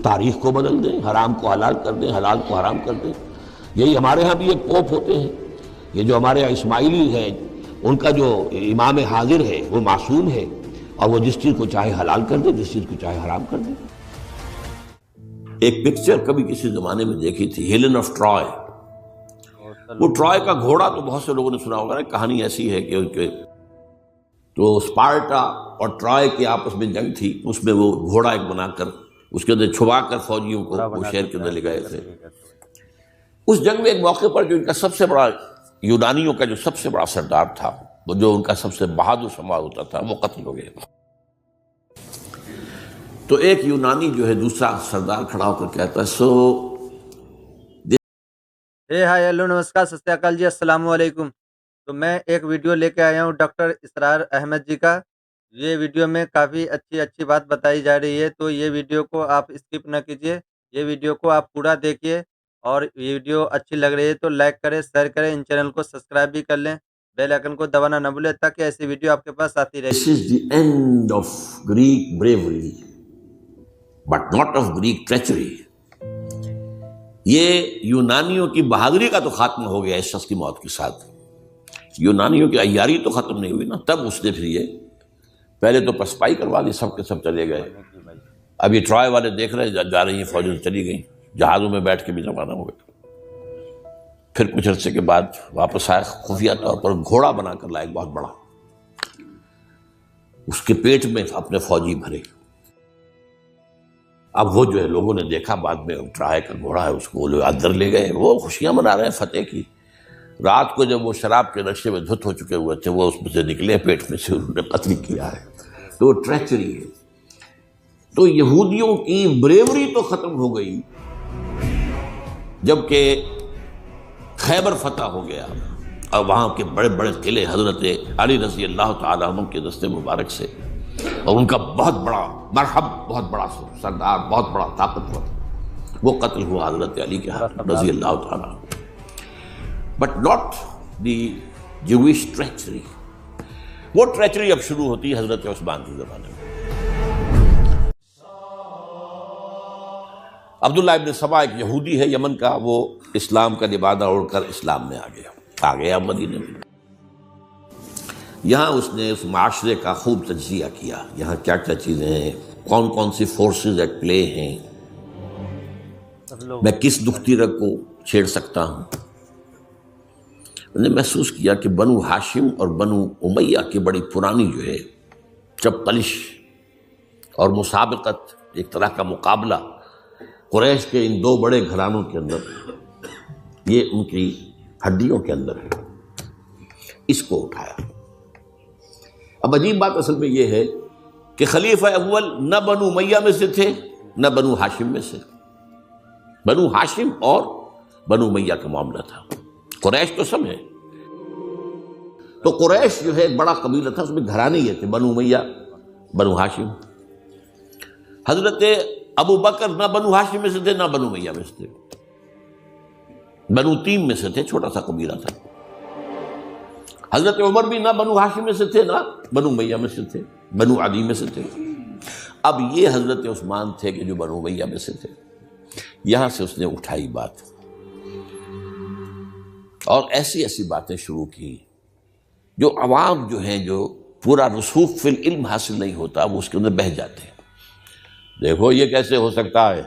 تاریخ کو بدل دیں، حرام کو حلال کر دیں، حلال کو حرام کر دیں۔ یہی ہمارے ہاں بھی ایک پوپ ہوتے ہیں، یہ جو ہمارے اسماعیلی ہیں، ان کا جو امام حاضر ہے وہ معصوم ہے، اور وہ جس چیز کو چاہے حلال کر دے، جس چیز کو چاہے حرام کر دے۔ ایک پکچر کبھی کسی زمانے میں دیکھی تھی، ہیلن آف ٹرائے۔ وہ ٹرائے کا گھوڑا تو بہت سے لوگوں نے سنا ہوگا، کہانی ایسی ہے کہ ان کے تو اسپارٹا اور ٹرائے کے آپس میں جنگ تھی، اس میں وہ گھوڑا ایک بنا کر اس کے اندر چھپا کر فوجیوں کو وہ شہر کے اندر لے گئے تھے۔ اس جنگ میں ایک موقع پر جو ان کا سب سے بڑا، یونانیوں کا جو سب سے بڑا سردار تھا، وہ جو ان کا سب سے بہادر شمار ہوتا تھا، وہ قتل ہو گیا۔ تو ایک یونانی جو ہے دوسرا سردار کھڑا ہو کر کہتا ہے ہائے ہیلو نمسکار ست سری اکال جی، السلام علیکم۔ تو میں ایک ویڈیو لے کے آیا ہوں ڈاکٹر اسرار احمد جی کا۔ یہ ویڈیو میں کافی اچھی بات بتائی جا رہی ہے، تو یہ ویڈیو کو آپ اسکپ نہ کیجیے، یہ ویڈیو کو آپ پورا دیکھیے، اور یہ ویڈیو اچھی لگ رہی ہے تو لائک کریں، شیئر کریں، ان چینل کو سبسکرائب بھی کر لیں، بیل آئیکن کو دبانا نہ بھولیں تاکہ ایسی ویڈیو آپ کے پاس آتی رہے۔ This is the end of Greek bravery, but not of Greek treachery. یہ یونانیوں کی بہادری کا تو خاتمہ ہو گیا اس شخص کی موت کے ساتھ، یونانیوں کی عیاری تو ختم نہیں ہوئی نا۔ تب اس نے پھر یہ پہلے تو پسپائی کروا دی، سب کے سب چلے گئے۔ اب یہ ٹرائے والے دیکھ رہے جا رہی ہیں فوجیں چلی گئیں، جہازوں میں بیٹھ کے بھی روانہ ہو گئے۔ پھر کچھ عرصے کے بعد واپس آئے، خفیہ طور پر گھوڑا بنا کر لائے بہت بڑا، اس کے پیٹ میں اپنے فوجی بھرے۔ اب وہ جو ہے لوگوں نے دیکھا بعد میں ٹرائے کا گھوڑا ہے، اس کو لوگ اندر لے گئے، وہ خوشیاں منا رہے ہیں فتح کی۔ رات کو جب وہ شراب کے نشے میں دھت ہو چکے ہوئے تھے، وہ اس میں سے نکلے، پیٹ میں سے انہوں نے قتل کیا ہے۔ تو وہ ٹریچری ہے۔ تو یہودیوں کی بریوری تو ختم ہو گئی جبکہ خیبر فتح ہو گیا، اور وہاں کے بڑے بڑے قلعے حضرت علی رضی اللہ تعالیٰ عنہ کے دست مبارک سے، اور ان کا بہت بڑا مرحب، بہت بڑا سردار، بہت بڑا طاقتور، وہ قتل ہوا حضرت علی کے ہاتھ رضی اللہ تعالیٰ عنہ۔ But not the Jewish treachery. وہ ٹریچری اب شروع ہوتی ہے حضرت عثمان کے زمانے میں۔ عبداللہ ابن سبا ایک یہودی ہے یمن کا، وہ اسلام کا لبادہ اوڑھ کر اسلام میں آ گیا مدینے میں۔ یہاں اس نے اس معاشرے کا خوب تجزیہ کیا، یہاں کیا کیا چیزیں ہیں، کون کون سی فورسز ایٹ پلے ہیں، میں کس دکھتی رگ کو چھیڑ سکتا ہوں۔ میں نے محسوس کیا کہ بنو ہاشم اور بنو امیہ کی بڑی پرانی جو ہے چپقلش اور مسابقت، ایک طرح کا مقابلہ قریش کے ان دو بڑے گھرانوں کے اندر، یہ ان کی ہڈیوں کے اندر ہے، اس کو اٹھایا۔ اب عجیب بات اصل میں یہ ہے کہ خلیفہ اول نہ بنو امیہ میں سے تھے نہ بنو ہاشم میں سے، بنو ہاشم اور بنو امیہ کا معاملہ تھا۔ قریش تو سب ہے، تو قریش جو ہے ایک بڑا قبیلہ تھا، اس میں گھرانے یہ تھے، بنو امیہ، بنو ہاشم۔ حضرت ابو بکر نہ بنو ہاشم میں سے تھے نہ بنو امیہ میں سے تھے، بنو تیم میں سے تھے، چھوٹا سا قبیلہ تھا۔ حضرت عمر بھی نہ بنو ہاشم میں سے تھے نہ بنو امیہ میں سے تھے، بنو عدی میں سے تھے۔ اب یہ حضرت عثمان تھے کہ جو بنو امیہ میں سے تھے۔ یہاں سے اس نے اٹھائی بات اور ایسی ایسی باتیں شروع کی جو عوام جو ہیں، جو پورا رسوخ فی العلم حاصل نہیں ہوتا، وہ اس کے اندر بہہ جاتے ہیں۔ دیکھو یہ کیسے ہو سکتا ہے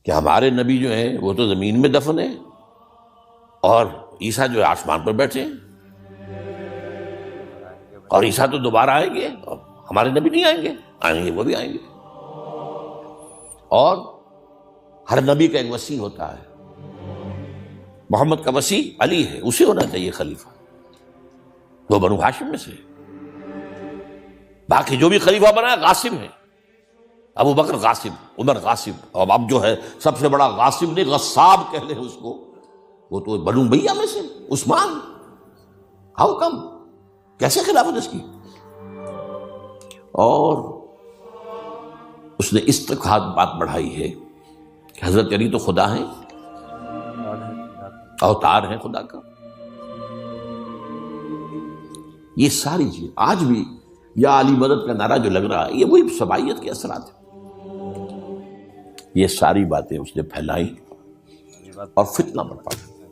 کہ ہمارے نبی جو ہیں وہ تو زمین میں دفن ہیں اور عیسیٰ جو ہے آسمان پر بیٹھے ہیں، اور عیسیٰ تو دوبارہ آئیں گے اور ہمارے نبی نہیں آئیں گے وہ بھی آئیں گے، اور ہر نبی کا ایک وصی ہوتا ہے، محمد کا وصی علی ہے، اسے ہونا چاہیے خلیفہ، وہ بنو ہاشم میں سے۔ باقی جو بھی خلیفہ بنا ہے غاصب ہے، ابو بکر غاصب، عمر غاصب، اور اب جو ہے سب سے بڑا غاصب نہیں غصاب کہہ لیں اس کو، وہ تو بنو امیہ میں سے عثمان۔ ہاؤ کم، کیسے خلافت اس کی؟ اور اس نے اس تک بات بڑھائی ہے کہ حضرت علی تو خدا ہیں، اوتار ہیں خدا کا۔ یہ ساری چیز آج بھی یا علی مدد کا نعرہ جو لگ رہا ہے، یہ وہی سبائیت کے اثرات ہیں۔ یہ ساری باتیں اس نے پھیلائیں اور فتنہ برپا کیا،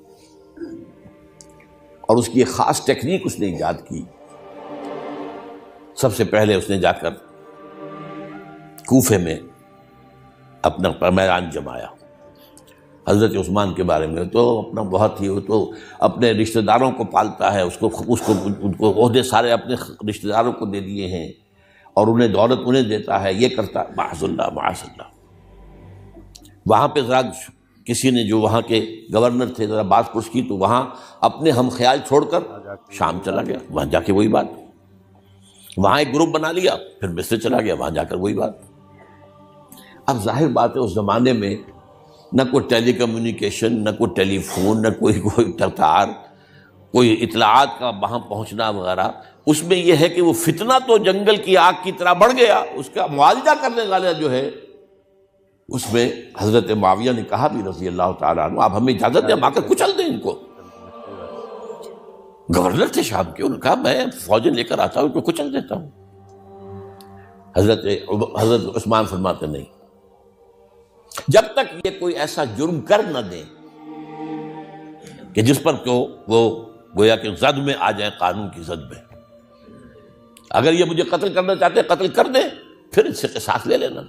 اور اس کی ایک خاص ٹیکنیک اس نے ایجاد کی۔ سب سے پہلے اس نے جا کر کوفے میں اپنا میدان جمایا۔ حضرت عثمان کے بارے میں تو اپنا بہت ہی، وہ تو اپنے رشتہ داروں کو پالتا ہے، ان کو عہدے سارے اپنے رشتہ داروں کو دے دیے ہیں، اور انہیں دولت انہیں دیتا ہے، یہ کرتا ہے، معاذ اللہ معاذ اللہ۔ وہاں پہ ذرا کسی نے جو وہاں کے گورنر تھے ذرا بات پوچھ کی تو وہاں اپنے ہم خیال چھوڑ کر شام چلا گیا، وہاں جا کے وہی بات، وہاں ایک گروپ بنا لیا، پھر مصر چلا گیا، وہاں جا کر وہی بات۔ اب ظاہر بات ہے اس زمانے میں نہ کوئی ٹیلی کمیونیکیشن، نہ کوئی ٹیلی فون، نہ کوئی تار، کوئی اطلاعات کا وہاں پہنچنا وغیرہ، اس میں یہ ہے کہ وہ فتنہ تو جنگل کی آگ کی طرح بڑھ گیا، اس کا معالجہ کرنے والا جو ہے اس میں حضرت معاویہ نے کہا بھی رضی اللہ تعالیٰ عنہ، آپ ہمیں اجازت دیں ہم آ کر کچل دیں ان کو۔ گورنر تھے شام کے، انہوں نے کہا میں فوجیں لے کر آتا ہوں ان کو کچل دیتا ہوں۔ حضرت عثمان فرماتے نہیں، جب تک یہ کوئی ایسا جرم کر نہ دیں کہ جس پر وہ گویا کہ زد میں آ جائیں، قانون کی زد میں، اگر یہ مجھے قتل کرنا چاہتے ہیں قتل کر دیں، پھر ان سے قصاص لے لینا،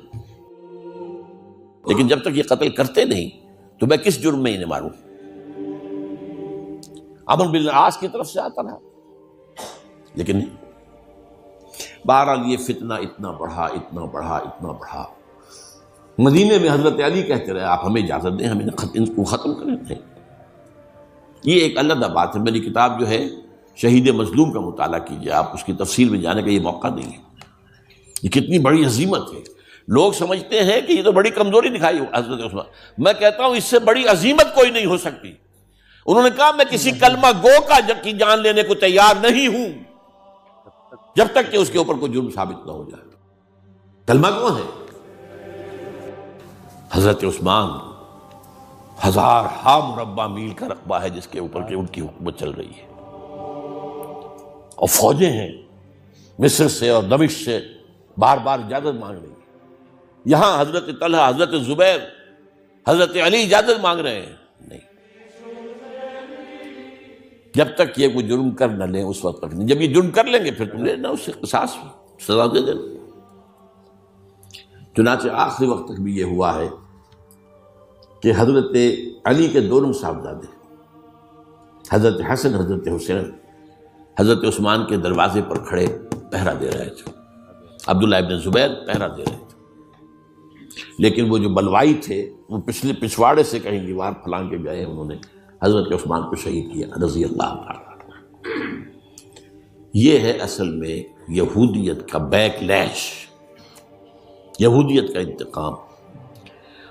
لیکن جب تک یہ قتل کرتے نہیں تو میں کس جرم میں انہیں ماروں۔ عمرو بن العاص کی طرف سے آتا رہا، لیکن بہرحال یہ فتنہ اتنا بڑھا اتنا بڑھا اتنا بڑھا، مدینے میں حضرت علی کہتے رہے آپ ہمیں اجازت دیں، ہمیں ان کو ختم کریں تھے۔ یہ ایک علیحدہ بات ہے، میری کتاب جو ہے شہید مظلوم کا مطالعہ کیجیے، آپ اس کی تفصیل میں جانے کا یہ موقع نہیں ہے۔ یہ کتنی بڑی عظیمت ہے، لوگ سمجھتے ہیں کہ یہ تو بڑی کمزوری دکھائی حضرت عثمان، میں کہتا ہوں اس سے بڑی عظیمت کوئی نہیں ہو سکتی۔ انہوں نے کہا میں کسی کلمہ گو کی جان لینے کو تیار نہیں ہوں جب تک کہ اس کے اوپر کوئی جرم ثابت نہ ہو جائے۔ کلمہ گو ہے حضرت عثمان، 1000 مربع میل کا رقبہ ہے جس کے اوپر کہ ان کی حکومت چل رہی ہے، اور فوجیں ہیں مصر سے اور دمشق سے بار بار اجازت مانگ رہی ہیں۔ یہاں حضرت طلحہ، حضرت زبیر، حضرت علی اجازت مانگ رہے ہیں، نہیں، جب تک یہ کوئی جرم کر نہ لیں اس وقت تک نہیں۔ جب یہ جرم کر لیں گے پھر تم لینا اس سے قصاص سزا دے دینا۔ چنانچہ آخری وقت تک بھی یہ ہوا ہے کہ حضرت علی کے دونوں صاحبزادے حضرت حسن، حضرت حسین، حضرت عثمان کے دروازے پر کھڑے پہرا دے رہے تھے، عبداللہ ابن زبیر پہرا دے رہے تھے، لیکن وہ جو بلوائی تھے وہ پچھواڑے سے کہیں دیوار پھلانگ کے گئے، انہوں نے حضرت عثمان کو شہید کیا رضی اللہ تعالیٰ۔ یہ ہے اصل میں یہودیت کا بیک لیش، یہودیت کا انتقام،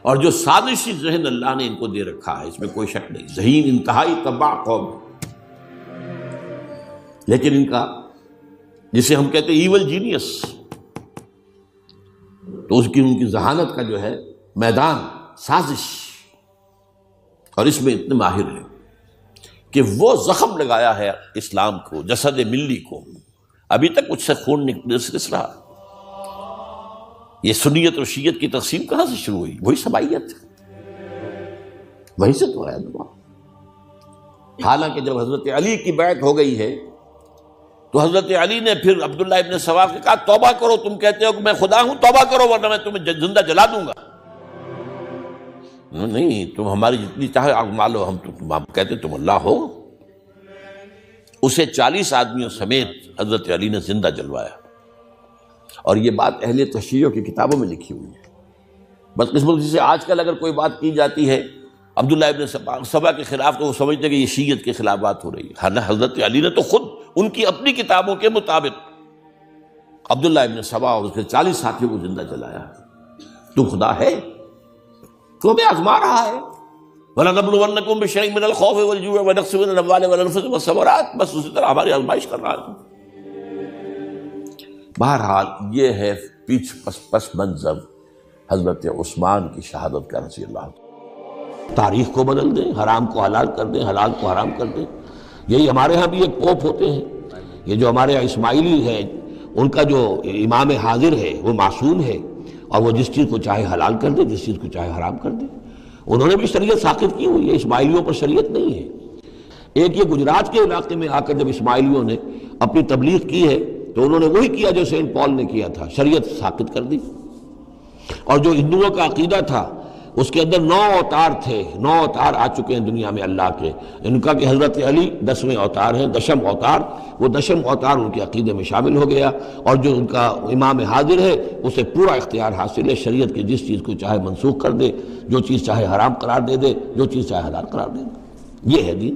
اور جو سازشی ذہن اللہ نے ان کو دے رکھا ہے اس میں کوئی شک نہیں۔ ذہین انتہائی تباہ قوم، لیکن ان کا جسے ہم کہتے ہیں ایول جینیس، تو ان کی ذہانت کا جو ہے میدان سازش، اور اس میں اتنے ماہر ہیں کہ وہ زخم لگایا ہے اسلام کو، جسد ملی کو، ابھی تک اس سے خون نکل رہا۔ یہ سنیت اور شیعت کی تقسیم کہاں سے شروع ہوئی؟ وہی سبائیت، وہی سے تو ہے دعا۔ حالانکہ جب حضرت علی کی بیعت ہو گئی ہے تو حضرت علی نے پھر عبداللہ ابن سبا سے کہا توبہ کرو، تم کہتے ہو کہ میں خدا ہوں، توبہ کرو ورنہ میں تمہیں زندہ جلا دوں گا۔ نہیں، تم ہماری جتنی چاہے آگ مالو، ہم کہتے تم اللہ ہو۔ اسے 40 آدمیوں سمیت حضرت علی نے زندہ جلوایا، اور یہ بات اہل تشیع کی کتابوں میں لکھی ہوئی ہے۔ بدقسمتی سے آج کل اگر کوئی بات کی جاتی ہے عبداللہ ابن سبا کے خلاف تو وہ سمجھتے کہ یہ شیعت کے خلاف بات ہو رہی ہے۔ حضرت علی نے تو خود ان کی اپنی کتابوں کے مطابق عبداللہ ابن سبا اور اس کے 40 ساتھیوں کو زندہ جلایا۔ تو خدا ہے، تو ہمیں آزما رہا ہے۔ وَلَنَبْلُوَنَّكُمْ بِشَيْءٍ مِّنَ الْخَوْفِ وَالْجُوعِ وَنَقْصٍ مِّنَ الْأَمْوَالِ وَالْأَنفُسِ وَالثَّمَرَاتِ، بس اسی طرح ہماری آزمائش کر رہا ہے۔ بہرحال یہ ہے پس منظر حضرت عثمان کی شہادت کا رضی اللہ عنہ۔ تاریخ کو بدل دیں، حرام کو حلال کر دیں، حلال کو حرام کر دیں۔ یہی ہمارے ہاں بھی ایک پوپ ہوتے ہیں، یہ جو ہمارے اسماعیلی ہیں ان کا جو امام حاضر ہے وہ معصوم ہے، اور وہ جس چیز کو چاہے حلال کر دے، جس چیز کو چاہے حرام کر دے۔ انہوں نے بھی شریعت ساخت کی ہوئی ہے، اسماعیلیوں پر شریعت نہیں ہے۔ ایک یہ گجرات کے علاقے میں آ کر جب اسماعیلیوں نے اپنی تبلیغ کی ہے تو انہوں نے وہی کیا جو سینٹ پال نے کیا تھا، شریعت ساخت کر دی۔ اور جو ہندوؤں کا عقیدہ تھا اس کے اندر 9 اوتار تھے، 9 اوتار آ چکے ہیں دنیا میں اللہ کے، ان کا کہ حضرت علی 10ویں اوتار ہیں، دشم اوتار، وہ دشم اوتار ان کے عقیدے میں شامل ہو گیا، اور جو ان کا امام حاضر ہے اسے پورا اختیار حاصل ہے، شریعت کی جس چیز کو چاہے منسوخ کر دے، جو چیز چاہے حرام قرار دے دے، جو چیز چاہے حلال قرار دے دے، یہ ہے دین۔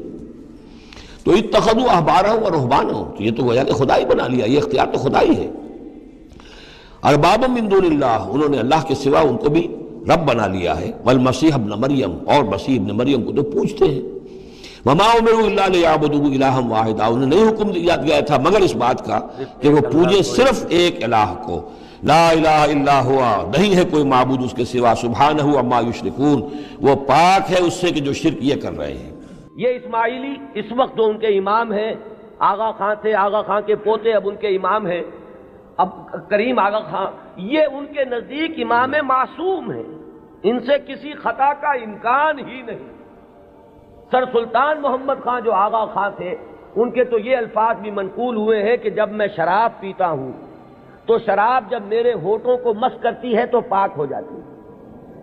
تو اتخذوا احبارهم ورهبانهم، تو یہ تو گویا کہ خدائی بنا لیا، یہ اختیار تو خدائی ہے۔ اربابا من دون اللہ، انہوں نے اللہ کے سوا ان کو بھی رب بنا لیا ہے، والمسیح ابن مریم، اور مسیح ابن مریم کو تو پوچھتے ہیں۔ وما امروا الا ليعبدوا الہا واحدا، انہیں نہیں حکم دیا گیا تھا مگر اس بات کا کہ وہ پوجے صرف ایک الہ کو، لا الہ الا ہوا، نہیں ہے کوئی معبود اس کے سوا، سبحانہ عما یشرکون، وہ پاک ہے اس سے کہ جو شرک یہ کر رہے ہیں۔ یہ اسماعیلی اس وقت جو ان کے امام ہیں، آغا خان تھے، آغا خان کے پوتے اب ان کے امام ہیں، اب کریم آغا خان، یہ ان کے نزدیک امام معصوم ہیں، ان سے کسی خطا کا امکان ہی نہیں۔ سر سلطان محمد خان جو آغا خان تھے، ان کے تو یہ الفاظ بھی منقول ہوئے ہیں کہ جب میں شراب پیتا ہوں تو شراب جب میرے ہونٹوں کو مس کرتی ہے تو پاک ہو جاتی ہے۔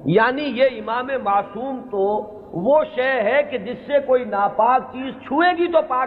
یعنی یہ امام معصوم تو وہ شے ہے کہ جس سے کوئی ناپاک چیز چھوئے گی تو پاک